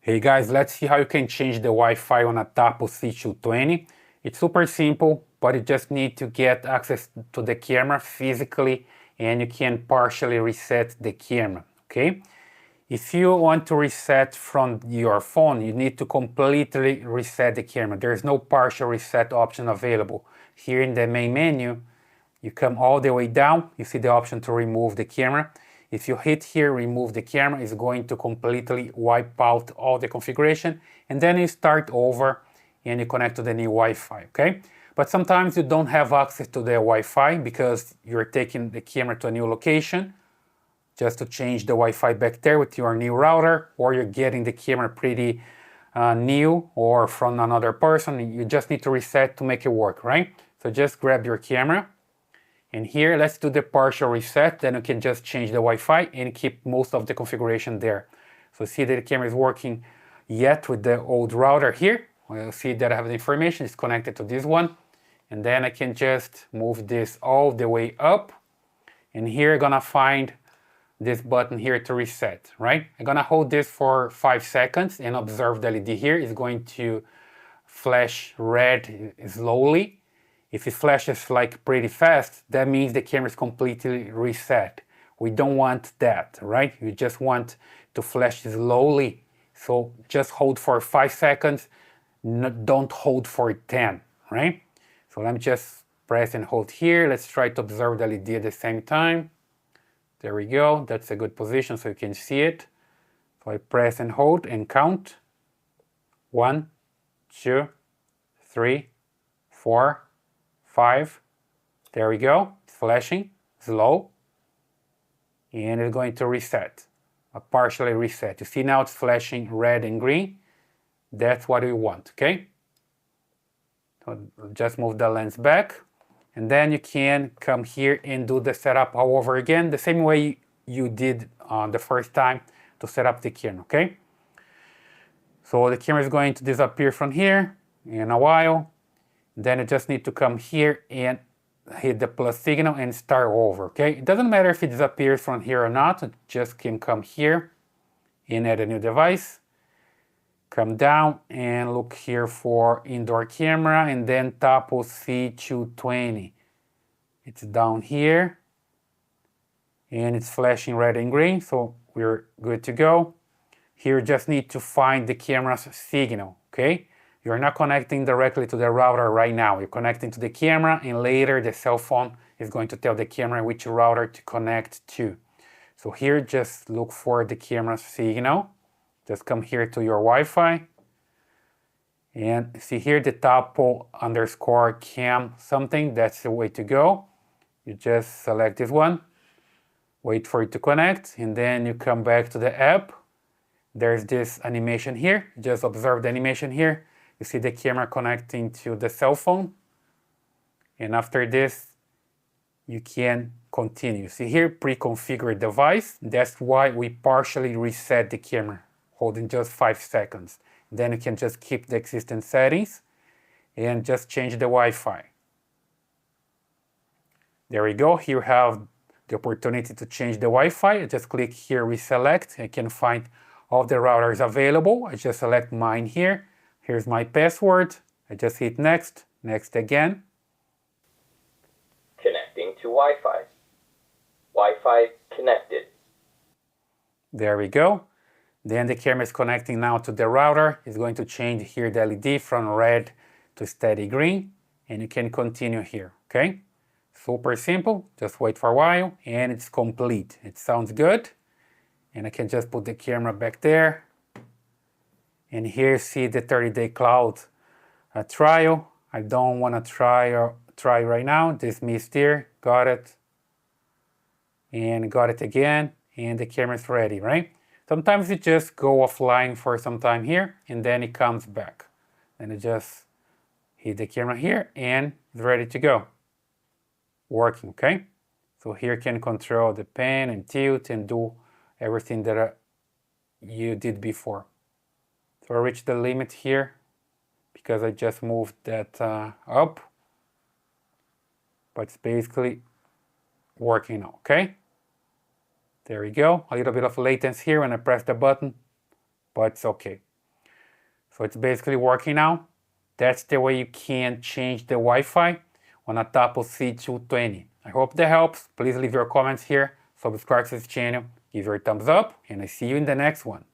Hey guys, let's see how you can change the Wi-Fi on a Tapo C220. It's super simple, but you just need to get access to the camera physically and you can partially reset the camera, okay? If you want to reset from your phone, you need to completely reset the camera. There's no partial reset option available. Here in the main menu, you come all the way down, you see the option to remove the camera. If you hit here, remove the camera, it's going to completely wipe out all the configuration, and then you start over and you connect to the new Wi-Fi, okay? But sometimes you don't have access to the Wi-Fi because you're taking the camera to a new location just to change the Wi-Fi back there with your new router, or you're getting the camera pretty new or from another person. You just need to reset to make it work, right? So just grab your camera. And here, let's do the partial reset, then you can just change the Wi-Fi and keep most of the configuration there. So see that the camera is working yet with the old router here. We'll see that I have the information, it's connected to this one. And then I can just move this all the way up. And here I'm gonna find this button here to reset, right? I'm gonna hold this for 5 seconds and observe the LED here. It's going to flash red slowly. If it flashes like pretty fast, that means the camera is completely reset. We don't want that, right? You just want to flash slowly. So just hold for 5 seconds, don't hold for 10, right? So let me just press and hold here. Let's try to observe the LED at the same time. There we go, that's a good position so you can see it. So I press and hold and count. 1, 2, 3, 4, 5, there we go, it's flashing, slow, and it's going to reset, partially reset. You see now it's flashing red and green, that's what we want, okay? So just move the lens back, and then you can come here and do the setup all over again, the same way you did the first time to set up the camera, okay? So the camera is going to disappear from here in a while. Then you just need to come here and hit the plus signal and start over, okay? It doesn't matter if it disappears from here or not, it just can come here and add a new device. Come down and look here for indoor camera and then Tapo C220. It's down here and it's flashing red and green, so we're good to go. Here you just need to find the camera's signal, okay? You're not connecting directly to the router right now. You're connecting to the camera and later the cell phone is going to tell the camera which router to connect to. So here just look for the camera signal. Just come here to your Wi-Fi and see here the Tapo _cam something, that's the way to go. You just select this one, wait for it to connect, and then you come back to the app. There's this animation here, just observe the animation here. You see the camera connecting to the cell phone. And after this, you can continue. See here, pre-configured device. That's why we partially reset the camera, holding just 5 seconds. Then you can just keep the existing settings and just change the Wi-Fi. There we go. Here you have the opportunity to change the Wi-Fi. I just click here, reselect. I can find all the routers available. I just select mine here. Here's my password. I just hit next, next again. Connecting to Wi-Fi. Wi-Fi connected. There we go. Then the camera is connecting now to the router. It's going to change here the LED from red to steady green. And you can continue here, okay? Super simple. Just wait for a while and it's complete. It sounds good. And I can just put the camera back there. And here see the 30-day cloud trial. I don't want to try right now. Dismiss here, got it. And got it again. And the camera is ready, right? Sometimes you just go offline for some time here and then it comes back. And you just hit the camera here and it's ready to go. Working, okay? So here you can control the pan and tilt and do everything that you did before. So I reached the limit here because I just moved that up, but it's basically working now, okay? There we go, a little bit of latency here when I press the button, but it's okay. So it's basically working now. That's the way you can change the Wi-Fi on a Tapo C220. I hope that helps. Please leave your comments here, subscribe to this channel, give your thumbs up, and I see you in the next one.